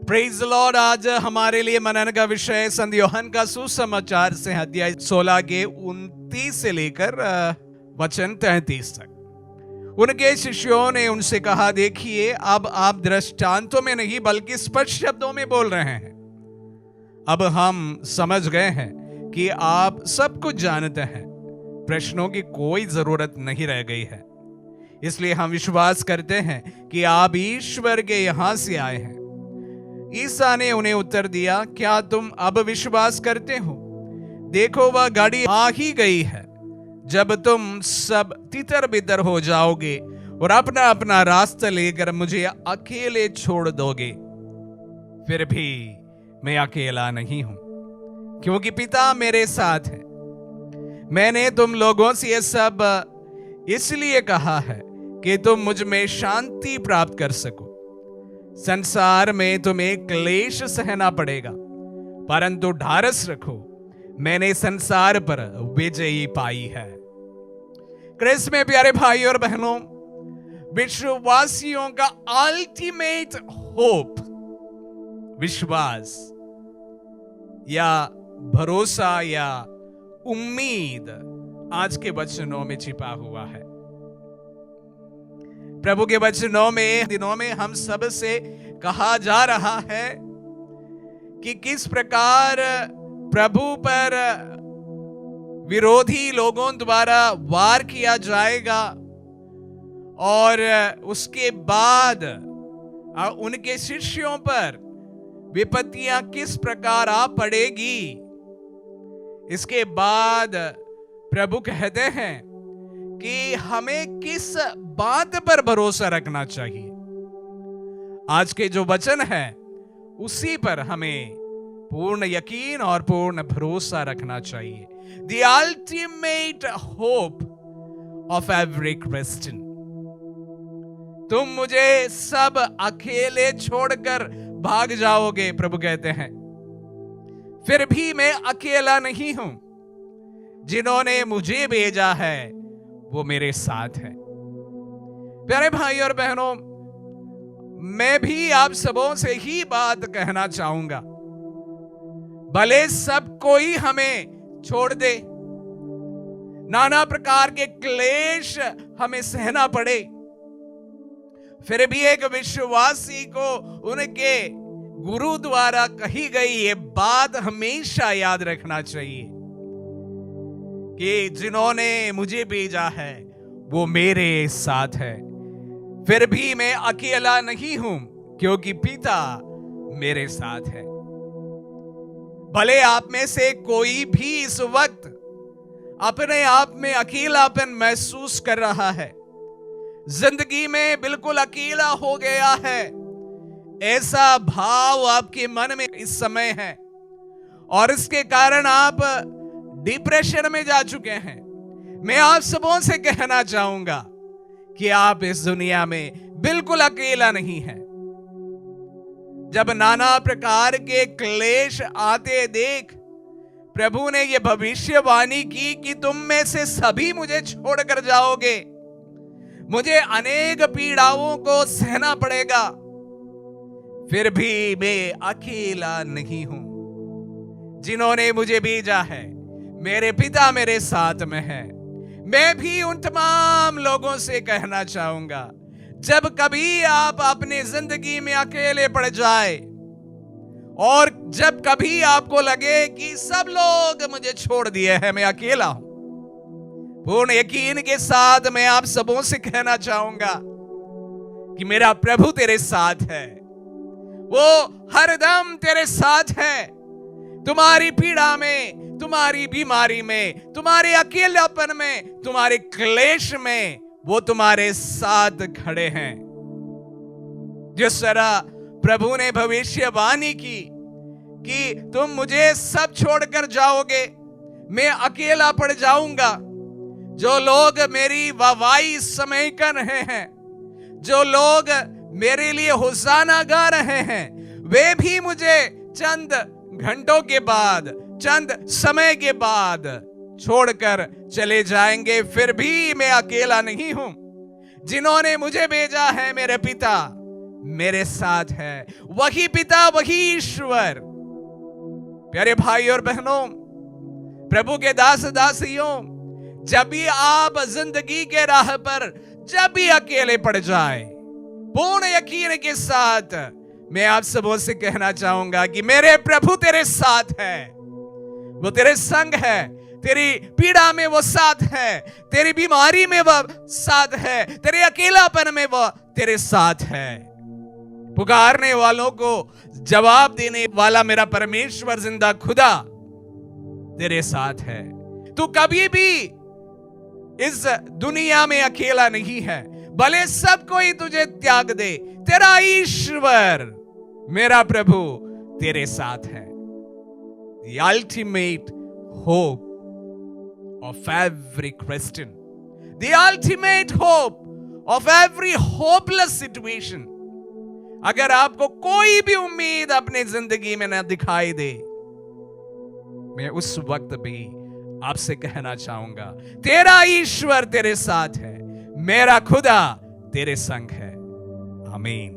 Praise Lord. आज हमारे लिए मनन का विषय संत यूहन्ना का सुसमाचार से अध्याय 16 के 29 से लेकर वचन 33 तक। उनके शिष्यों ने उनसे कहा, देखिए अब आप दृष्टांतों में नहीं बल्कि स्पष्ट शब्दों में बोल रहे हैं। अब हम समझ गए हैं कि आप सब कुछ जानते हैं, प्रश्नों की कोई जरूरत नहीं रह गई है। इसलिए हम विश्वास करते हैं कि आप ईश्वर के यहां से आए हैं। ईसा ने उन्हें उत्तर दिया, क्या तुम अब विश्वास करते हो? देखो वह घड़ी आ ही गई है जब तुम सब तितर बितर हो जाओगे और अपना अपना रास्ता लेकर मुझे अकेले छोड़ दोगे। फिर भी मैं अकेला नहीं हूं, क्योंकि पिता मेरे साथ है। मैंने तुम लोगों से यह सब इसलिए कहा है कि तुम मुझ में शांति प्राप्त कर सको। संसार में तुम्हें क्लेश सहना पड़ेगा, परंतु ढारस रखो, मैंने संसार पर विजयी पाई है। क्रिस्त में प्यारे भाई और बहनों, विश्वासियों का अल्टीमेट होप, विश्वास या भरोसा या उम्मीद आज के वचनों में छिपा हुआ है। प्रभु के वचनों में दिनों में हम सब से कहा जा रहा है कि किस प्रकार प्रभु पर विरोधी लोगों द्वारा वार किया जाएगा और उसके बाद उनके शिष्यों पर विपत्तियां किस प्रकार आ पड़ेगी। इसके बाद प्रभु कहते हैं कि हमें किस बात पर भरोसा रखना चाहिए। आज के जो वचन है उसी पर हमें पूर्ण यकीन और पूर्ण भरोसा रखना चाहिए। The ultimate hope of every Christian। तुम मुझे सब अकेले छोड़कर भाग जाओगे, प्रभु कहते हैं, फिर भी मैं अकेला नहीं हूं। जिन्होंने मुझे भेजा है वो मेरे साथ है। प्यारे भाई और बहनों, मैं भी आप सबों से ही बात कहना चाहूंगा। भले सब कोई हमें छोड़ दे, नाना प्रकार के क्लेश हमें सहना पड़े, फिर भी एक विश्वासी को उनके गुरु द्वारा कही गई ये बात हमेशा याद रखना चाहिए कि जिन्होंने मुझे भेजा है वो मेरे साथ है। फिर भी मैं अकेला नहीं हूं, क्योंकि पिता मेरे साथ है। भले आप में से कोई भी इस वक्त अपने आप में अकेलापन महसूस कर रहा है, जिंदगी में बिल्कुल अकेला हो गया है, ऐसा भाव आपके मन में इस समय है और इसके कारण आप डिप्रेशन में जा चुके हैं, मैं आप सबों से कहना चाहूंगा कि आप इस दुनिया में बिल्कुल अकेला नहीं हैं। जब नाना प्रकार के क्लेश आते देख प्रभु ने यह भविष्यवाणी की कि तुम में से सभी मुझे छोड़कर जाओगे, मुझे अनेक पीड़ाओं को सहना पड़ेगा, फिर भी मैं अकेला नहीं हूं। जिन्होंने मुझे भेजा है, मेरे पिता मेरे साथ में है। मैं भी उन तमाम लोगों से कहना चाहूंगा, जब कभी आप अपनी जिंदगी में अकेले पड़ जाए और जब कभी आपको लगे कि सब लोग मुझे छोड़ दिए हैं, मैं अकेला हूं, पूर्ण यकीन के साथ मैं आप सबों से कहना चाहूंगा कि मेरा प्रभु तेरे साथ है। वो हरदम तेरे साथ है। तुम्हारी पीड़ा में, तुम्हारी बीमारी में, तुम्हारे अकेलापन में, तुम्हारे क्लेश में वो तुम्हारे साथ खड़े हैं। जिस तरह प्रभु ने भविष्यवाणी की कि तुम मुझे सब छोड़कर जाओगे, मैं अकेला पड़ जाऊंगा। जो लोग मेरी वाहवाही इस समय कर रहे हैं, जो लोग मेरे लिए होसाना गा रहे हैं, वे भी मुझे चंद घंटों के बाद, चंद समय के बाद छोड़कर चले जाएंगे। फिर भी मैं अकेला नहीं हूं। जिन्होंने मुझे भेजा है, मेरे पिता मेरे साथ है। वही पिता, वही ईश्वर। प्यारे भाई और बहनों, प्रभु के दास दासियों, जब भी आप जिंदगी के राह पर जब भी अकेले पड़ जाए, पूर्ण यकीन के साथ मैं आप सबों से कहना चाहूंगा कि मेरे प्रभु तेरे साथ है। वो तेरे संग है, तेरी पीड़ा में वो साथ है, तेरी बीमारी में वो साथ है, तेरे अकेलापन में वो तेरे साथ है। पुकारने वालों को जवाब देने वाला मेरा परमेश्वर जिंदा खुदा तेरे साथ है। तू कभी भी इस दुनिया में अकेला नहीं है, भले सब कोई तुझे त्याग दे, तेरा ईश्वर मेरा प्रभु तेरे साथ है। The ultimate hope of every Christian, the ultimate hope of every hopeless situation. अगर आपको कोई भी उम्मीद अपनी जिंदगी में न दिखाई दे, मैं उस वक्त भी आपसे कहना चाहूंगा, तेरा ईश्वर तेरे साथ है, मेरा खुदा तेरे संग है। आमीन।